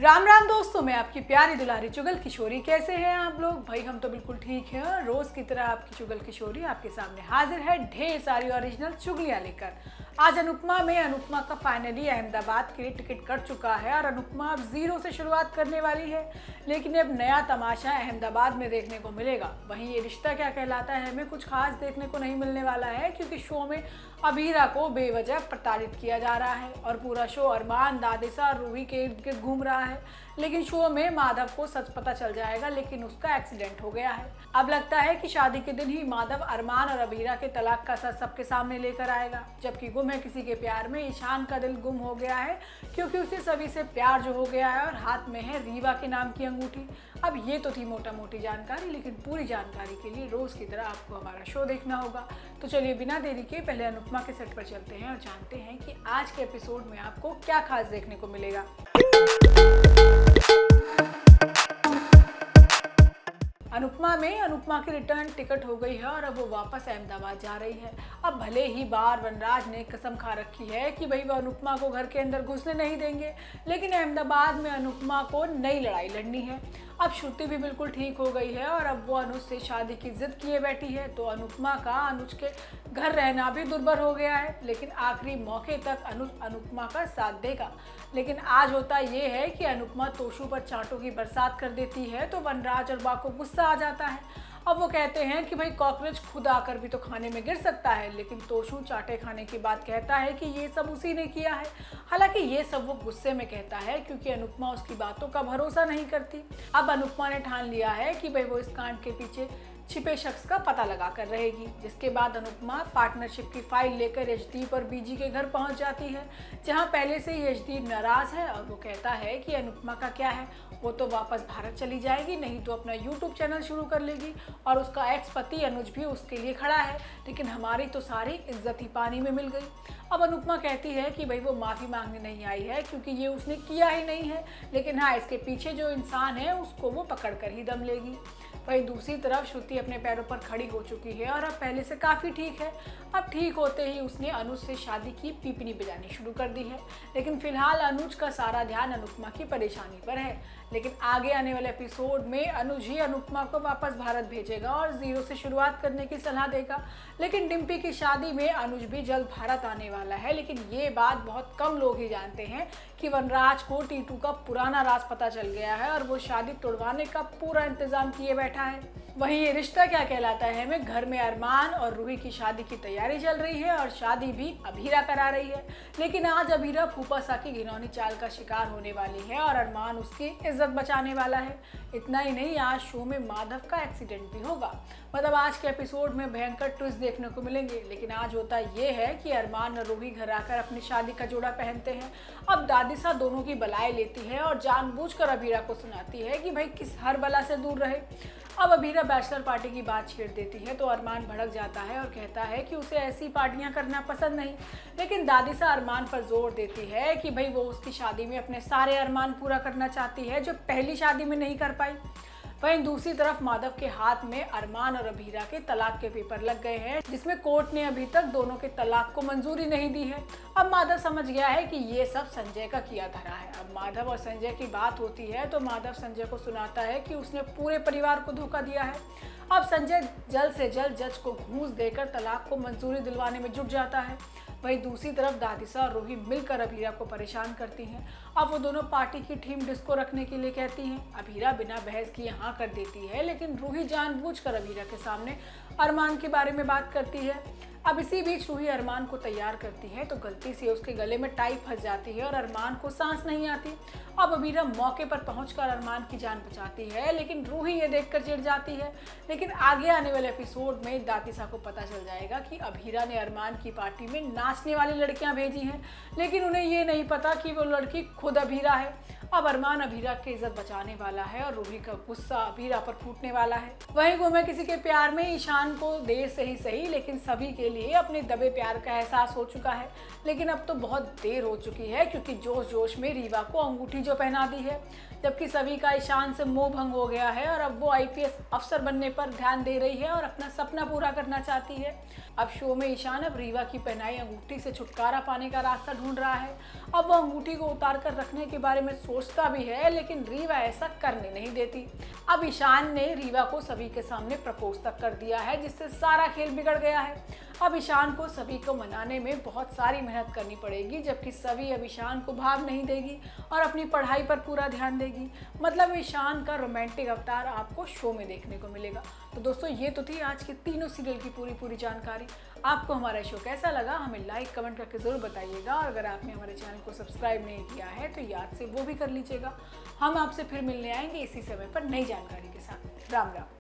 राम राम दोस्तों, मैं आपकी प्यारी दुलारी चुगल किशोरी। कैसे हैं आप लोग? भाई हम तो बिल्कुल ठीक हैं। रोज की तरह आपकी चुगल किशोरी आपके सामने हाजिर है ढेर सारी ओरिजिनल चुगलियां लेकर। आज अनुपमा का फाइनली अहमदाबाद के लिए टिकट कट चुका है और अनुपमा अब जीरो से शुरुआत करने वाली है। लेकिन अब नया तमाशा अहमदाबाद में देखने को मिलेगा। वहीं ये रिश्ता क्या कहलाता है हमें कुछ खास देखने को नहीं मिलने वाला है, क्योंकि शो में अबीरा को बेवजह प्रताड़ित किया जा रहा है और पूरा शो अरमान, दादिसा और रूही के इर्द गिर्द घूम रहा है। लेकिन शो में माधव को सच पता चल जाएगा, लेकिन उसका एक्सीडेंट हो गया है। अब लगता है कि शादी के दिन ही माधव अरमान और अबीरा के तलाक का सच सबके सामने लेकर आएगा। जबकि गुम है किसी के प्यार में ईशान का दिल गुम हो गया है, क्योंकि उसे सभी से प्यार जो हो गया है और हाथ में है रीवा के नाम की अंगूठी। अब ये तो थी मोटा मोटी जानकारी, लेकिन पूरी जानकारी के लिए रोज की तरह आपको हमारा शो देखना होगा। तो चलिए बिना देरी के पहले अनुपमा के सेट पर चलते हैं और जानते हैं कि आज के एपिसोड में आपको क्या खास देखने को मिलेगा। अनुपमा की रिटर्न टिकट हो गई है और अब वो वापस अहमदाबाद जा रही है। अब भले ही बार वनराज ने कसम खा रखी है कि भाई वो अनुपमा को घर के अंदर घुसने नहीं देंगे, लेकिन अहमदाबाद में अनुपमा को नई लड़ाई लड़नी है। अब श्रुति भी बिल्कुल ठीक हो गई है और अब वो अनुज से शादी की जिद किए बैठी है। तो अनुपमा का अनुज के घर रहना भी दुर्बर हो गया है, लेकिन आखिरी मौके तक अनुज अनुपमा का साथ देगा। लेकिन आज होता ये है कि अनुपमा तोशु पर चांटों की बरसात कर देती है, तो वनराज और बा को गुस्सा आ जाता है। अब वो कहते हैं कि भाई कॉकरोच खुद आकर भी तो खाने में गिर सकता है, लेकिन तोशु चाटे खाने की बात कहता है कि ये सब उसी ने किया है। हालांकि ये सब वो गुस्से में कहता है, क्योंकि अनुपमा उसकी बातों का भरोसा नहीं करती। अब अनुपमा ने ठान लिया है कि भाई वो इस कांड के पीछे छिपे शख्स का पता लगा कर रहेगी। जिसके बाद अनुपमा पार्टनरशिप की फाइल लेकर यशदीप और बीजी के घर पहुंच जाती है, जहां पहले से ही यशदीप नाराज है और वो कहता है कि अनुपमा का क्या है, वो तो वापस भारत चली जाएगी, नहीं तो अपना यूट्यूब चैनल शुरू कर लेगी और उसका एक्स पति अनुज भी उसके लिए खड़ा है, लेकिन हमारी तो सारी इज्जत ही पानी में मिल गई। अब अनुपमा कहती है कि भाई वो माफ़ी मांगने नहीं आई है, क्योंकि ये उसने किया ही नहीं है, लेकिन हाँ इसके पीछे जो इंसान है उसको वो पकड़ कर ही दम लेगी। वहीं दूसरी तरफ श्रुति अपने पैरों पर खड़ी हो चुकी है और अब पहले से काफ़ी ठीक है। अब ठीक होते ही उसने अनुज से शादी की पीपनी बजानी शुरू कर दी है, लेकिन फिलहाल अनुज का सारा ध्यान अनुपमा की परेशानी पर है। लेकिन आगे आने वाले एपिसोड में अनुज ही अनुपमा को वापस भारत भेजेगा और जीरो से शुरुआत करने की सलाह देगा। लेकिन डिम्पी की शादी में अनुज भी जल्द भारत आने वाला है, लेकिन ये बात बहुत कम लोग ही जानते हैं कि वनराज को टीटू का पुराना राज पता चल गया है और वो शादी तोड़वाने का पूरा इंतजाम किए बैठा है। वहीं ये रिश्ता क्या कहलाता है हमें घर में अरमान और रूही की शादी की तैयारी चल रही है और शादी भी अबीरा करा रही है। लेकिन आज अबीरा फूफा सा की घिनौनी चाल का शिकार होने वाली है और अरमान उसकी इज्जत बचाने वाला है। इतना ही नहीं, आज शो में माधव का एक्सीडेंट भी होगा। मतलब आज के एपिसोड में भयंकर ट्विस्ट देखने को मिलेंगे। लेकिन आज होता ये है कि अरमान और रूही घर आकर अपनी शादी का जोड़ा पहनते हैं। अब दादिसा दोनों की बलाई लेती है और जानबूझकर अबीरा को सुनाती है कि भाई किस हर बला से दूर रहे। अब अबीरा बैचलर पार्टी की बात छेड़ देती है, तो अरमान भड़क जाता है और कहता है कि उसे ऐसी पार्टियां करना पसंद नहीं। लेकिन दादिसा अरमान पर जोर देती है कि भाई वो उसकी शादी में अपने सारे अरमान पूरा करना चाहती है, जो पहली शादी में नहीं कर पाई। वहीं दूसरी तरफ माधव के हाथ में अरमान और अबीरा के तलाक के पेपर लग गए हैं, जिसमें कोर्ट ने अभी तक दोनों के तलाक को मंजूरी नहीं दी है। अब माधव समझ गया है कि ये सब संजय का किया धरा है। अब माधव और संजय की बात होती है, तो माधव संजय को सुनाता है कि उसने पूरे परिवार को धोखा दिया है। अब संजय जल्द से जल्द जज को घूस देकर तलाक को मंजूरी दिलवाने में जुट जाता है। वहीं दूसरी तरफ दादिसा और रूही मिलकर अबीरा को परेशान करती हैं। अब वो दोनों पार्टी की थीम डिस्को रखने के लिए कहती हैं। अबीरा बिना बहस किए हाँ कर देती है, लेकिन रूही जानबूझकर अबीरा के सामने अरमान के बारे में बात करती है। अब इसी बीच रूही अरमान को तैयार करती है, तो गलती से उसके गले में टाई फंस जाती है और अरमान को सांस नहीं आती। अब अबीरा मौके पर पहुंचकर अरमान की जान बचाती है, लेकिन रूही ये देखकर चिढ़ जाती है। लेकिन आगे आने वाले एपिसोड में दादिसा को पता चल जाएगा कि अबीरा ने अरमान की पार्टी में नाचने वाली लड़कियां भेजी हैं, लेकिन उन्हें ये नहीं पता कि वो लड़की खुद अबीरा है। अब अरमान अबीरा की इज्जत बचाने वाला है और रूही का गुस्सा अबीरा पर फूटने वाला है। वहीं गुम है किसी के प्यार में ईशान को देर से ही सही, लेकिन सभी के लिए अपने दबे प्यार का एहसास हो चुका है। लेकिन अब तो बहुत देर हो चुकी है, क्योंकि जोश जोश में रीवा को अंगूठी जो पहना दी है, जबकि सभी का ईशान से मोह भंग हो गया है और अब वो आईपीएस अफसर बनने पर ध्यान दे रही है और अपना सपना पूरा करना चाहती है। अब शो में ईशान अब रीवा की पहनाई अंगूठी से छुटकारा पाने का रास्ता ढूंढ रहा है। अब वो अंगूठी को उतार कर रखने के बारे में सोच सोचता भी है, लेकिन रीवा ऐसा करने नहीं देती। अब ईशान ने रीवा को सभी के सामने प्रपोज तक कर दिया है, जिससे सारा खेल बिगड़ गया है। अब ईशान को सभी को मनाने में बहुत सारी मेहनत करनी पड़ेगी, जबकि सभी अब ईशान को भाव नहीं देगी और अपनी पढ़ाई पर पूरा ध्यान देगी। मतलब ईशान का रोमांटिक अवतार आपको शो में देखने को मिलेगा। तो दोस्तों, ये तो थी आज के तीनों सीरियल की पूरी जानकारी। आपको हमारा शो कैसा लगा हमें लाइक कमेंट करके ज़रूर बताइएगा, और अगर आपने हमारे चैनल को सब्सक्राइब नहीं किया है तो याद से वो भी कर लीजिएगा। हम आपसे फिर मिलने आएंगे इसी समय पर नई जानकारी के साथ। राम राम।